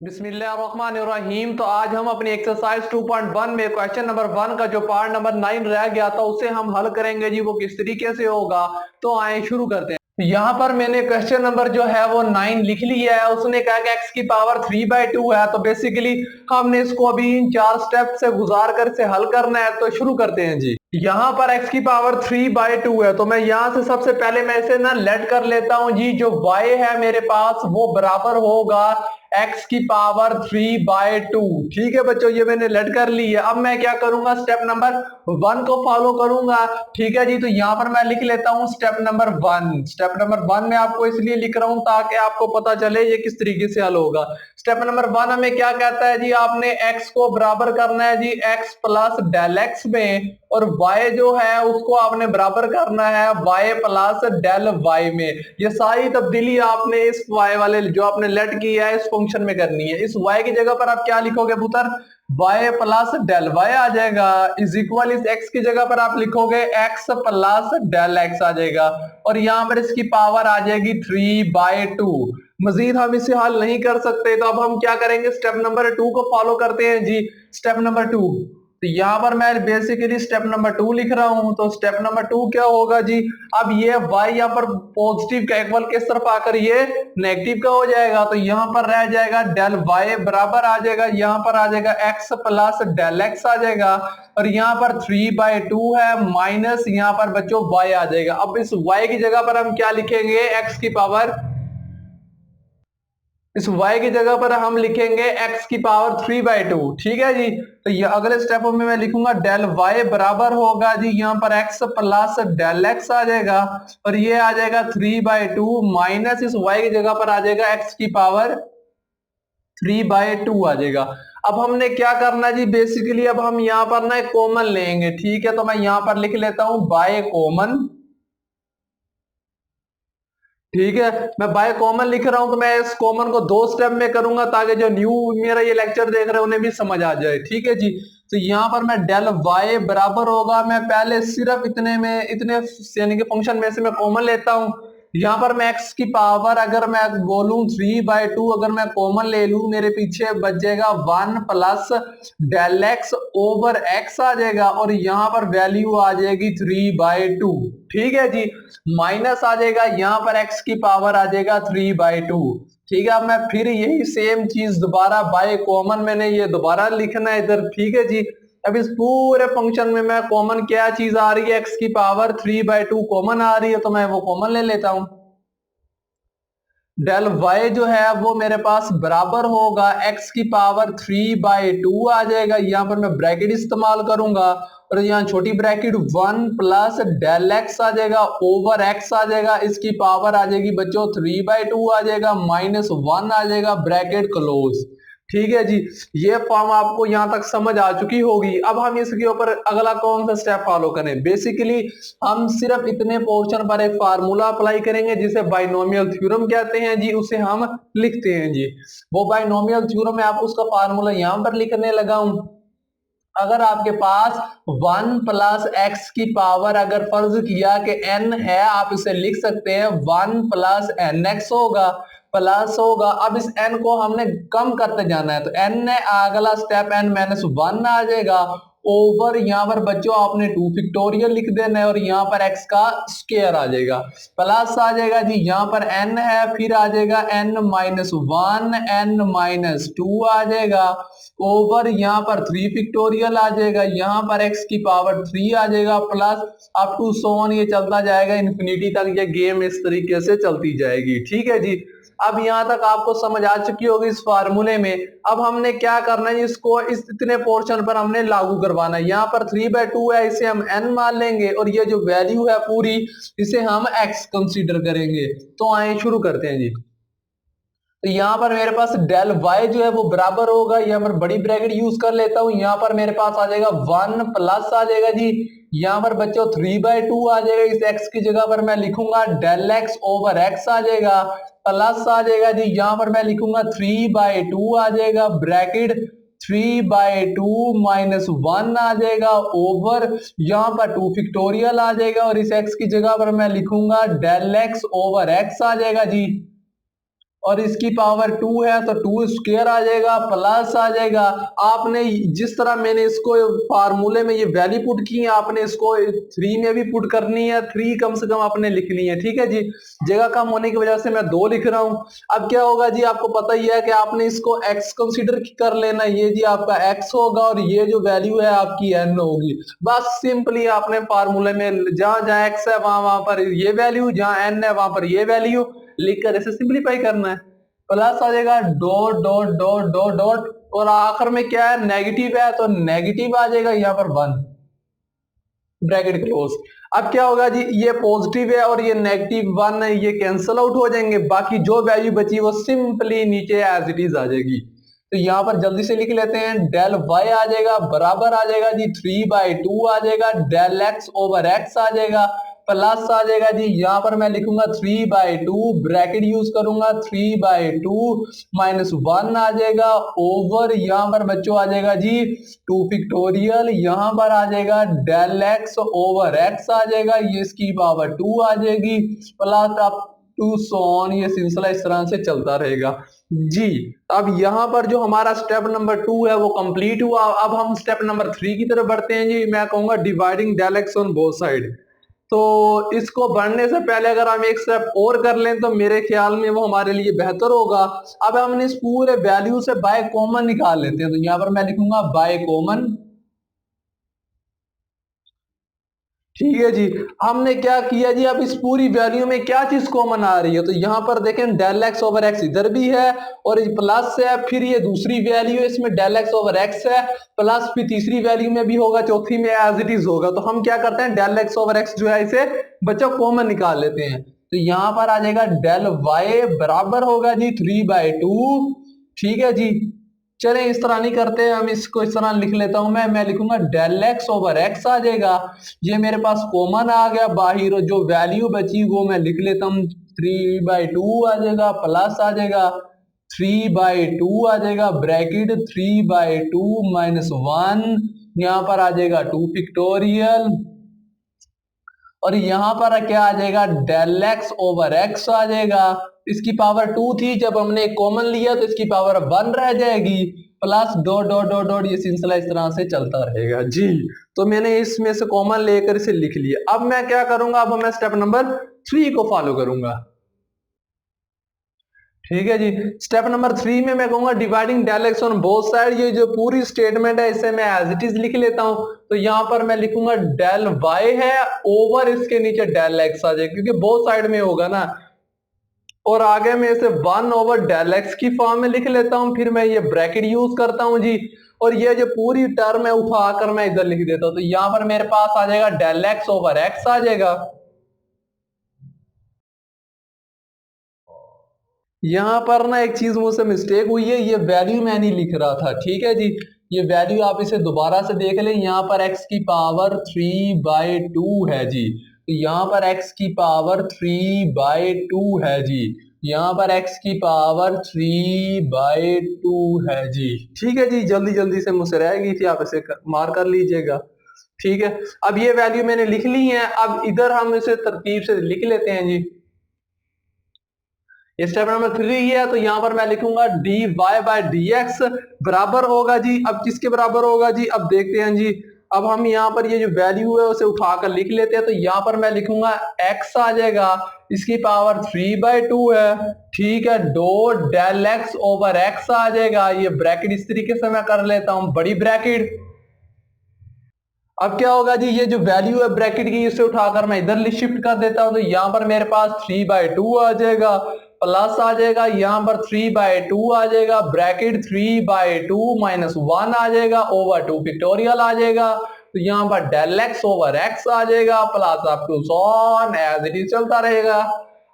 बिस्मिल्लाहिर्रहमानिर्रहीम। तो आज हम अपनी एक्सरसाइज 2.1 में क्वेश्चन नंबर 1 का जो पार्ट नंबर 9 रह गया था उसे हम हल करेंगे जी। वो किस तरीके से होगा, तो आए शुरू करते हैं। यहाँ पर मैंने क्वेश्चन नंबर जो है वो 9 लिख लिया है। उसने कहा कि x की पावर 3/2 है। तो बेसिकली हमने इसको अभी इन 4 स्टेप से गुजार कर इसे हल करना है। तो शुरू करते हैं जी। यहाँ पर x की पावर 3/2 है, तो मैं यहाँ से सबसे पहले मैं इसे ना लेट कर लेता हूँ जी। जो y है मेरे पास वो बराबर होगा x की पावर 3/2। ठीक है बच्चों, ये मैंने लेट कर ली है। अब मैं क्या करूंगा, स्टेप नंबर 1 को फॉलो करूंगा। ठीक है जी, तो यहाँ पर मैं लिख लेता हूँ स्टेप नंबर 1। स्टेप नंबर 1 में आपको इसलिए लिख रहा हूँ ताकि आपको पता चले ये किस तरीके से हल होगा। स्टेप नंबर 1 हमें क्या कहता है जी, आपने x को बराबर करना है जी x प्लस डेल एक्स में, और y जो है उसको आपने बराबर करना है y प्लस डेल y में। ये सारी तब्दीली आपने इस y वाले जो आपने लेट की है इस फंक्शन में करनी है। इस y की जगह पर आप क्या लिखोगे पुत्र, y प्लस डेल y आ जाएगा, इज इक्वल इस x की जगह पर आप लिखोगे x प्लस डेल x आ जाएगा, और यहाँ पर इसकी पावर आ जाएगी 3/2। मजीद हम इसे हल नहीं कर सकते, तो अब हम क्या करेंगे, स्टेप नंबर 2 को फॉलो करते हैं जी। स्टेप नंबर 2, तो यहाँ पर मैं बेसिकली स्टेप नंबर 2 लिख रहा हूं। तो स्टेप नंबर 2 क्या होगा जी, अब ये y यहाँ पर पॉजिटिव का इक्वल किस तरफ आकर ये नेगेटिव का हो जाएगा। तो यहाँ पर रह जाएगा डेल y बराबर आ जाएगा, यहाँ पर आ जाएगा x प्लस डेल x आ जाएगा, और यहाँ पर 3/2 है माइनस यहाँ पर बच्चों y आ जाएगा। अब इस y की जगह पर हम क्या लिखेंगे, x की पावर, इस y की जगह पर हम लिखेंगे x की पावर 3/2। ठीक है जी, तो ये अगले स्टेप में मैं लिखूंगा डेल y बराबर होगा जी यहाँ पर x प्लस डेल x आ जाएगा, और ये आ जाएगा 3/2 माइनस इस y की जगह पर आ जाएगा x की पावर 3/2 आ जाएगा। अब हमने क्या करना जी, बेसिकली अब हम यहाँ पर ना एक कॉमन लेंगे। ठीक है, तो मैं यहाँ पर लिख लेता हूं बाय कॉमन। ठीक है, मैं बाय कॉमन लिख रहा हूं, तो मैं इस कॉमन को 2 स्टेप में करूंगा ताकि जो न्यू मेरा ये लेक्चर देख रहे हैं उन्हें भी समझ आ जाए। ठीक है जी, तो यहां पर मैं डेल वाई बराबर होगा, मैं पहले सिर्फ इतने में इतने यानी कि फंक्शन में से मैं कॉमन लेता हूं। यहाँ पर मैं x की पावर अगर मैं बोलूं 3/2, अगर मैं कॉमन ले लूं मेरे पीछे बच जाएगा 1 plus del x over x आ जाएगा, और यहाँ पर वैल्यू आ जाएगी 3/2। ठीक है जी, माइनस आ जाएगा यहाँ पर x की पावर आ जाएगा 3/2। ठीक है, अब मैं फिर यही सेम चीज दोबारा बाय कॉमन मैंने ये दोबारा लिखना है इधर। ठीक है जी, अब इस पूरे फंक्शन में मैं कॉमन क्या चीज आ रही है, x की पावर 3/2 कॉमन आ रही है, तो मैं वो कॉमन ले लेता हूं। डेल y जो है वो मेरे पास बराबर होगा x की पावर 3/2 आ जाएगा। यहाँ पर मैं ब्रैकेट इस्तेमाल करूंगा, और यहाँ छोटी ब्रैकेट 1 प्लस डेल x आ जाएगा ओवर x आ जाएगा, इसकी पावर आ जाएगी बच्चों 3/2 आ जाएगा माइनस 1 आ जाएगा, ब्रैकेट क्लोज। ठीक है जी, ये फॉर्म आपको यहां तक समझ आ चुकी होगी। अब हम इसके ऊपर अगला कौन सा स्टेप फॉलो करें, बेसिकली हम सिर्फ इतने पोर्शन पर एक फार्मूला अप्लाई करेंगे जिसे बाइनोमियल थ्योरम कहते हैं जी, उसे हम लिखते हैं जी। वो बाइनोमियल थ्योरम है, आप उसका फार्मूला यहां पर लिखने लगा हूं। अगर आपके पास 1 प्लस एक्स की पावर अगर फर्ज किया कि n है, आप इसे लिख सकते हैं 1 प्लस एन एक्स होगा, प्लस होगा। अब इस n को हमने कम करते जाना है, तो n अगला स्टेप n माइनस 1 आ जाएगा ओवर यहाँ पर बच्चों आपने 2 फैक्टोरियल लिख देना है, और यहाँ पर x का स्क्वायर आ जाएगा, प्लस आ जाएगा जी। यहाँ पर n है, फिर आ जाएगा n माइनस 1 n माइनस 2 आ जाएगा ओवर यहाँ पर 3 फैक्टोरियल आ जाएगा, यहाँ पर x की पावर 3 आ जाएगा, प्लस अप टू सोन ये चलता जाएगा इन्फिनिटी तक, ये गेम इस तरीके से चलती जाएगी। ठीक है जी, अब यहां तक आपको समझ आ चुकी होगी इस फार्मूले में। अब हमने क्या करना है, इसको इस इतने पोर्शन पर हमने लागू करवाना है। यहाँ पर 3/2 है, इसे हम n मान लेंगे, और ये जो वैल्यू है पूरी इसे हम x कंसीडर करेंगे। तो आए शुरू करते हैं जी। तो यहाँ पर मेरे पास डेल y जो है वो बराबर होगा, यहाँ पर बड़ी ब्रैकेट यूज कर लेता हूँ, यहाँ पर मेरे पास आ जाएगा 1 प्लस आ जाएगा जी, यहाँ पर बच्चों 3/2 आ जाएगा, इस x की जगह पर मैं लिखूंगा डेल x ओवर x आ जाएगा, प्लस आ जाएगा जी, यहाँ पर मैं लिखूंगा 3/2 आ जाएगा, ब्रैकेट 3/2 माइनस 1 आ जाएगा ओवर यहाँ पर 2 फैक्टोरियल आ जाएगा, और इस x की जगह पर मैं लिखूंगा डेल x ओवर x आ जाएगा जी, और इसकी पावर 2 है तो 2 स्क्वायर आ जाएगा प्लस आ जाएगा। आपने जिस तरह मैंने इसको फार्मूले में ये वैल्यू पुट की है आपने इसको 3 में भी पुट करनी है, 3 कम से कम आपने लिखनी है। ठीक है जी, जगह कम होने की वजह से मैं 2 लिख रहा हूं। अब क्या होगा जी, आपको पता ही है कि आपने इसको x कंसीडर कर लेना, ये जी आपका x होगा और ये जो वैल्यू है आपकी n होगी। बस सिंपली आपने फार्मूले में जहां जहां x है वहां वहां पर ये वैल्यू, जहां n है वहां पर ये वैल्यू लिखकर इसे सिंप्लीफाई करना है। प्लस आ जाएगा dot dot dot dot dot और आखिर में क्या है, नेगेटिव है तो नेगेटिव आ जाएगा यहाँ पर 1 ब्रैकेट क्लोज। अब क्या होगा जी, ये पॉजिटिव है और ये नेगेटिव 1 है, ये कैंसिल आउट हो जाएंगे, बाकी जो वैल्यू बची वो सिंपली नीचे एज इट इज आ जाएगी। तो यहाँ पर जल्दी से लिख लेते हैं, डेल y आ जाएगा बराबर आ जाएगा जी 3/2 आ जाएगा, डेल x ओवर x आ जाएगा प्लस आ जाएगा जी, यहाँ पर मैं लिखूंगा 3/2 ब्रैकेट यूज करूंगा 3/2 माइनस 1 आ जाएगा ओवर यहाँ पर बच्चों आ जाएगा जी 2 फैक्टोरियल, यहाँ पर आ जाएगा डेल x ओवर x आ जाएगा, ये इसकी पावर 2 आ जाएगी प्लस अब टू सोन, ये सिलसिला इस तरह से चलता रहेगा जी। अब यहाँ पर जो हमारा स्टेप नंबर 2 है वो कंप्लीट हुआ। अब हम स्टेप नंबर 3 की तरफ बढ़ते हैं जी। मैं कहूंगा dividing del x on both side. तो इसको बढ़ने से पहले अगर हम एक स्टेप और कर लें तो मेरे ख्याल में वो हमारे लिए बेहतर होगा। अब हमने इस पूरे वैल्यू से बाय कॉमन निकाल लेते हैं, तो यहाँ पर मैं लिखूंगा बाय कॉमन। ठीक है जी, हमने क्या किया जी, अब इस पूरी वैल्यू में क्या चीज कॉमन आ रही है, तो यहाँ पर देखें डेल एक्स ओवर एक्स इधर भी है और प्लस है, फिर ये दूसरी वैल्यू है इसमें डेल एक्स ओवर एक्स है प्लस, फिर तीसरी वैल्यू में भी होगा, चौथी में एज इट इज होगा। तो हम क्या करते हैं, डेल एक्स ओवर एक्स जो है इसे बच्चों कॉमन निकाल लेते हैं। तो यहाँ पर आ जाएगा डेल वाई बराबर होगा जी 3/2। ठीक है जी, चलें इस तरह नहीं करते, हम इसको इस तरह लिख लेता हूं मैं लिखूंगा डेल एक्स ओवर एक्स आ जाएगा, ये मेरे पास कॉमन आ गया बाहर, जो वैल्यू बची वो मैं लिख लेता हूं 3/2 आ जाएगा प्लस आ जाएगा 3/2 आ जाएगा ब्रैकेट 3/2 माइनस 1, यहां पर आ जाएगा 2 फैक्टोरियल और यहां पर क्या आ जाएगा डेल एक्स ओवर एक्स आ जाएगा, इसकी पावर 2 थी, जब हमने कॉमन लिया तो इसकी पावर 1 रह जाएगी plus dot dot dot dot, ये सिलसिला इस तरह से चलता रहेगा जी। तो मैंने इसमें से कॉमन लेकर इसे लिख लिया। अब मैं क्या करूंगा, अब मैं स्टेप नंबर 3 को फॉलो करूंगा। ठीक है जी, स्टेप नंबर 3 में मैं कहूंगा dividing del x on both side, ये जो पूरी स्टेटमेंट है इसे मैं एज इट इज लिख लेता हूं। तो यहां पर मैं लिखूंगा डेल वाई है ओवर इसके नीचे डेल एक्स आ जाएगा, क्योंकि बोथ साइड में होगा ना, और आगे मैं इसे 1 ओवर डेल एक्स की फॉर्म में लिख लेता हूं, फिर मैं ये ब्रैकेट यूज करता हूं जी, और ये जो पूरी टर्म है उठाकर मैं इधर लिख देता हूं। तो यहां पर मेरे पास आ जाएगा डेल एक्स ओवर एक्स आ जाएगा। यहाँ पर ना एक चीज मुझसे मिस्टेक हुई है, ये वैल्यू मैं नहीं लिख रहा था। ठीक है जी, ये वैल्यू आप इसे दोबारा से देख लें, यहाँ पर x की पावर 3/2 है जी, तो यहाँ पर x की पावर 3/2 है जी, यहाँ पर x की पावर 3/2 है जी। ठीक है जी, जल्दी जल्दी से मुझसे रह गई थी, आप इसे मार कर लीजिएगा। ठीक है, अब ये वैल्यू मैंने लिख ली है, अब इधर हम इसे तरतीब से लिख लेते हैं जी। स्टेप नंबर 3 है, तो यहां पर मैं लिखूंगा dy बाय dx बराबर होगा जी, अब किसके बराबर होगा जी, अब देखते हैं जी। अब हम यहाँ पर ये जो वैल्यू है उसे उठाकर लिख लेते हैं, तो यहाँ पर मैं लिखूंगा x आ जाएगा, इसकी पावर 3/2 है। ठीक है, dot del x over x आ जाएगा, ये ब्रैकेट इस तरीके से मैं कर लेता हूं, बड़ी ब्रैकेट। अब क्या होगा जी, ये जो वैल्यू है ब्रैकेट की इसे उठाकर मैं इधर शिफ्ट कर देता हूं, तो यहां पर मेरे पास 3/2 आ जाएगा प्लस आ जाएगा, यहां पर 3/2 आ जाएगा ब्रैकेट 3/2 माइनस 1 आ जाएगा ओवर 2 फैक्टोरियल आ जाएगा, तो यहां पर डेल एक्स ओवर एक्स आ जाएगा प्लस अप टू सॉन एज इट इज चलता रहेगा।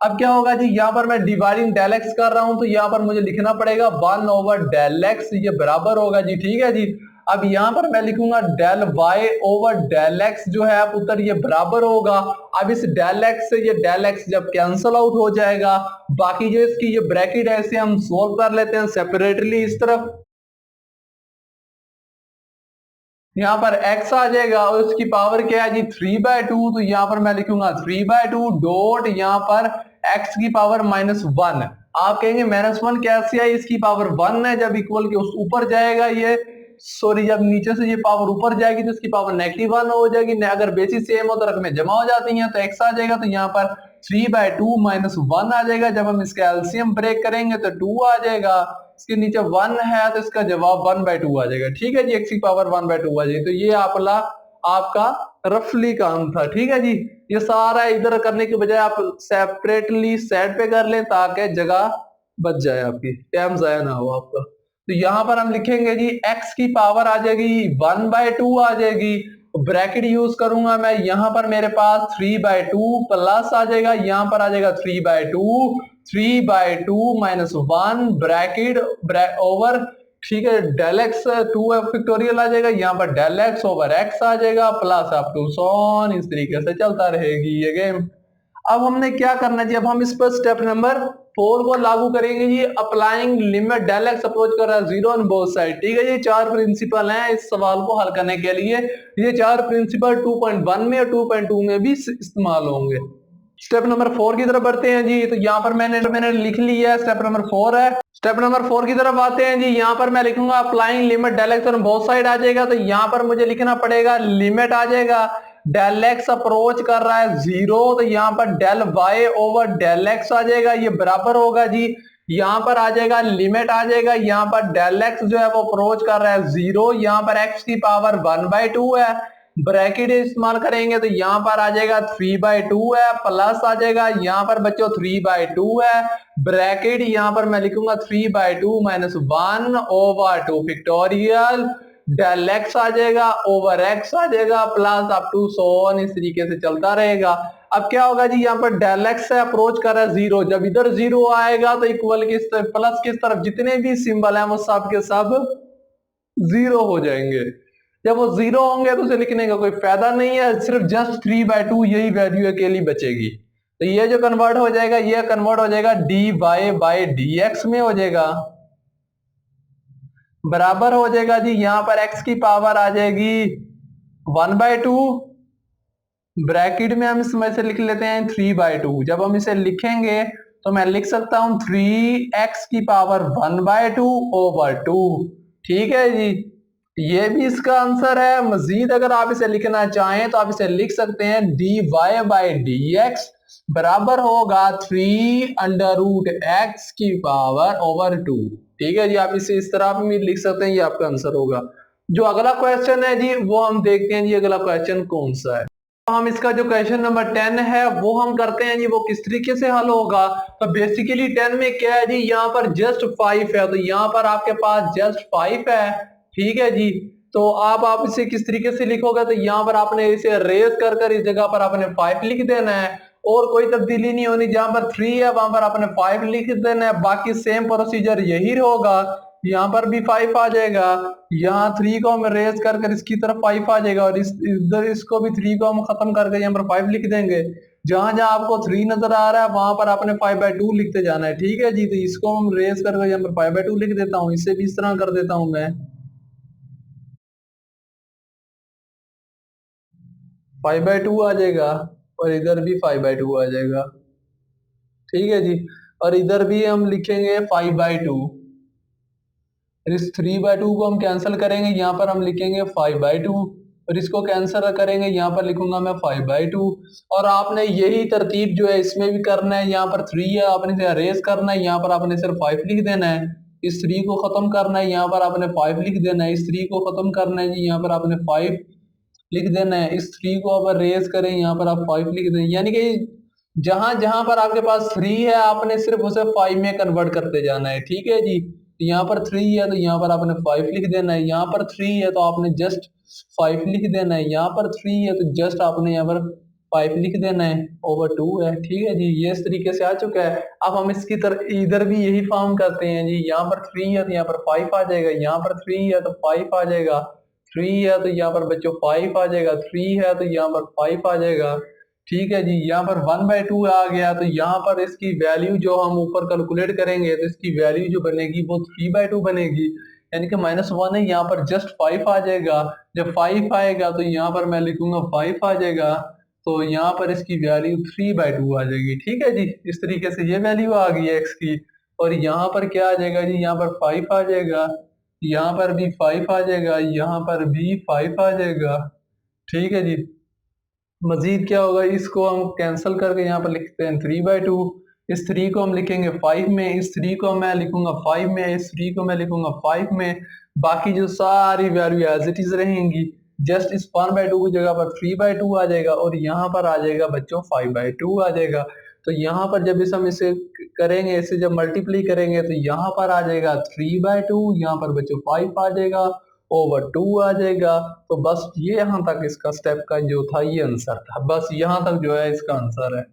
अब क्या होगा जी, यहाँ पर मैं डिवाइडिंग डेल एक्स कर रहा हूं, तो यहाँ पर मुझे लिखना पड़ेगा 1 ओवर डेल एक्स, ये बराबर होगा जी। ठीक है जी, अब यहां पर मैं लिखूंगा del Y over del x जो है पुत्र, ये बराबर होगा। अब इस डेल एक्स से ये डेल एक्स जब कैंसल आउट हो जाएगा, बाकी जो इसकी ये ब्रैकेट है इसे हम सोल्व कर लेते हैं सेपरेटली इस तरफ। यहाँ पर x आ जाएगा और इसकी पावर क्या है जी 3/2, तो यहाँ पर मैं लिखूंगा 3/2 डॉट यहाँ पर x की पावर -1। आप कहेंगे -1 कैसे है, इसकी पावर 1 है, जब इक्वल के ऊपर जाएगा ये, सॉरी जब नीचे से ये पावर ऊपर जाएगी तो इसकी पावर -1 हो जाएगी। अगर बेसिस सेम हो तो रकमें जमा हो जाती हैं, तो x आ जाएगा, तो यहाँ पर 3/2 -1 आ जाएगा। जब हम इसका एलसीएम ब्रेक करेंगे तो 2 आ जाएगा, इसके नीचे 1 है तो इसका जवाब 1/2 आ जाएगा। ठीक है जी, x की पावर 1/2 आ जाएगी। तो ये आपका रफली काम था। ठीक है जी, ये सारा इधर करने के बजाय आप सेपरेटली सेट पे कर लें ताकि जगह बच जाए, आपकी टाइम जाया ना हो आपका। तो यहाँ पर हम लिखेंगे जी x की पावर आ जाएगी 1/2 आ जाएगी, ब्रैकेट यूज करूंगा मैं, यहाँ पर मेरे पास 3/2 प्लस आ जाएगा, यहाँ पर आ जाएगा 3/2, 3/2 -1 ब्रैकेट ओवर, ठीक है, डेल एक्स 2 फैक्टोरियल आ जाएगा, यहाँ पर डेल एक्स ओवर एक्स आ जाएगा, प्लस अप टू सॉन, इस तरीके से चलता रहेगी ये गेम। अब हमने क्या करना है, अब हम इस पर स्टेप नंबर 4 को लागू करेंगे जी, applying limit del X approach कर रहा है 0 ऑन बोथ साइड। ठीक है, ये 4 प्रिंसिपल हैं इस सवाल को हल करने के लिए। ये 4 प्रिंसिपल 2.1 में और 2.2 में भी इस्तेमाल होंगे। स्टेप नंबर 4 की तरफ बढ़ते हैं जी। तो यहाँ पर मैंने लिख लिया है, स्टेप नंबर 4 है। स्टेप नंबर 4 की तरफ आते हैं जी। यहाँ पर मैं लिखूंगा applying limit del x on both side आ जाएगा, तो यहाँ पर मुझे लिखना पड़ेगा लिमिट आ जाएगा, डेल एक्स अप्रोच कर रहा है 0, तो यहाँ पर del Y over del X आ जाएगा, ये बराबर होगा जी, यहाँ पर आ जाएगा लिमिट आ जाएगा, यहाँ पर डेल एक्स जो है वो अप्रोच कर रहा है 0, यहाँ पर एक्स की पावर 1/2 है, ब्रैकेट इस्तेमाल करेंगे तो यहाँ पर आ जाएगा 3/2 है, प्लस आ जाएगा यहाँ पर बच्चों 3/2 है, ब्रैकेट यहाँ पर मैं लिखूंगा 3/2 -1 ओवर 2 फैक्टोरियल, डेल एक्स आ जाएगा ओवर एक्स आ जाएगा, प्लस अप टू सोन, इस तरीके से चलता रहेगा। अब क्या होगा जी, यहाँ पर डेल एक्स से अप्रोच कर रहा है 0, जब इधर 0 आएगा तो इक्वल किस तरफ, प्लस किस तरफ, जितने भी सिंबल हैं वो सब के सब 0 हो जाएंगे। जब वो 0 होंगे तो उसे लिखने का कोई फायदा नहीं है, सिर्फ जस्ट 3/2 यही वैल्यू अकेली बचेगी। तो ये जो कन्वर्ट हो जाएगा, ये कन्वर्ट हो जाएगा dy/dx में हो जाएगा, बराबर हो जाएगा जी, यहाँ पर x की पावर आ जाएगी 1/2, ब्रैकेट में हम इसमें से लिख लेते हैं 3/2। जब हम इसे लिखेंगे तो मैं लिख सकता हूं 3x की पावर 1/2 ओवर 2। ठीक है जी, ये भी इसका आंसर है। मजीद अगर आप इसे लिखना चाहें तो आप इसे लिख सकते हैं dy/dx बराबर होगा 3√x की पावर ओवर 2। ठीक है जी, आप इसे इस तरह भी लिख सकते हैं, ये आपका आंसर होगा। जो अगला क्वेश्चन है जी वो हम देखते हैं जी, अगला क्वेश्चन कौन सा है। हम इसका जो क्वेश्चन नंबर 10 है वो हम करते हैं जी, वो किस तरीके से हल होगा। तो बेसिकली 10 में क्या है जी, यहाँ पर जस्ट 5 है, तो यहाँ पर आपके पास जस्ट 5 है। ठीक है जी, तो आप इसे किस तरीके से लिखोगे, तो यहाँ पर आपने इसे रेज कर इस जगह पर आपने 5 लिख देना है, और कोई तब्दीली नहीं होनी। जहां पर 3 है वहां पर आपने 5 लिख देना है, बाकी सेम प्रोसीजर यही होगा। यहाँ पर भी 5 आ जाएगा, यहाँ 3 को हम रेज कर इसकी तरफ 5 आ जाएगा, और इधर इसको भी 3 को हम खत्म करके यहाँ पर 5 लिख देंगे। जहां जहां आपको 3 नजर आ रहा है वहां पर आपने 5/2 लिखते जाना है। ठीक है जी, तो इसको हम रेज करके यहाँ पर 5/2 लिख देता हूँ, इसे भी इस तरह कर देता हूं मैं 5/2 आ जाएगा, और इधर भी 5/2 आ जाएगा। ठीक है जी, और इधर भी हम लिखेंगे 5/2, इस 3/2 को हम कैंसिल करेंगे, यहाँ पर हम लिखेंगे 5/2, और इसको कैंसिल करेंगे, यहाँ पर लिखूंगा मैं 5/2। और आपने यही तरतीब जो है इसमें भी करना है, यहाँ पर 3 है आपने इसे अरेज करना है, यहाँ पर आपने सिर्फ 5 लिख देना है, इस 3 को खत्म करना है, यहाँ पर आपने 5 लिख देना है, इस 3 को खत्म करना है जी, यहाँ पर आपने 5 लिख देना है, इस 3 को अगर रेज करें यहाँ पर आप 5 लिख दें, यानी कि जहां जहां पर आपके पास 3 है आपने सिर्फ उसे 5 में कन्वर्ट करते जाना है। ठीक है जी, तो यहाँ पर 3 है तो यहाँ पर आपने 5 लिख देना है, यहाँ पर 3 है तो आपने जस्ट 5 लिख देना है, यहाँ पर 3 है तो जस्ट आपने यहाँ पर 5 लिख देना है, ओवर 2 है। ठीक है जी, ये इस तरीके से आ चुका है। अब हम इसकी तरह इधर भी यही फॉर्म करते हैं जी, यहाँ पर 3 है तो यहाँ पर 5 आ जाएगा, यहाँ पर 3 है तो 5 आ जाएगा, 3 है तो यहाँ पर बच्चों 5 आ जाएगा, 3 है तो यहाँ पर 5 आ जाएगा। ठीक है जी, यहाँ पर 1/2 आ गया, तो यहाँ पर इसकी वैल्यू जो हम ऊपर कैलकुलेट करेंगे तो इसकी वैल्यू जो बनेगी वो 3/2 बनेगी, यानी कि -1 है, यहाँ पर जस्ट 5 आ जाएगा। जब 5 आएगा तो यहाँ पर मैं लिखूंगा 5 आ जाएगा, तो यहाँ पर इसकी वैल्यू 3/2 आ जाएगी। ठीक है जी, इस तरीके से ये वैल्यू आ गई है एक्स की। और यहाँ पर क्या आ जाएगा जी, यहाँ पर 5 आ जाएगा, यहाँ पर भी 5 आ जाएगा, यहाँ पर भी 5 आ जाएगा। ठीक है जी, मजीद क्या होगा, इसको हम कैंसिल करके यहाँ पर लिखते हैं 3/2। इस 3 को हम लिखेंगे 5 में, इस 3 को मैं लिखूंगा 5 में, इस 3 को मैं लिखूंगा 5 में। बाकी जो सारी वैल्यू एज इट इज रहेंगी। जस्ट इस 1/2 की जगह पर 3/2 आ जाएगा और यहाँ पर आ जाएगा बच्चों 5/2 आ जाएगा। तो यहाँ पर जब हम इसे करेंगे, इसे जब मल्टीप्लाई करेंगे तो यहाँ पर आ जाएगा 3/2, यहाँ पर बच्चों 5 आ जाएगा, ओवर 2 आ जाएगा। तो बस ये यहाँ तक इसका स्टेप का जो था ये आंसर था, बस यहाँ तक जो है इसका आंसर है।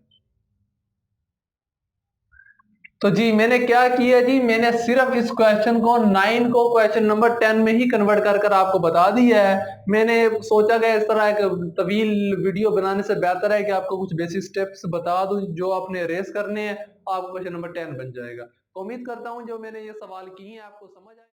तो जी मैंने क्या किया जी, मैंने सिर्फ इस क्वेश्चन को 9 को क्वेश्चन नंबर 10 में ही कन्वर्ट कर कर आपको बता दिया है। मैंने सोचा कि इस तरह एक तवील वीडियो बनाने से बेहतर है कि आपको कुछ बेसिक स्टेप्स बता दूं जो आपने रेस करने हैं, आपको क्वेश्चन नंबर 10 बन जाएगा। तो उम्मीद करता हूं जो मैंने ये सवाल किए हैं आपको समझ आए।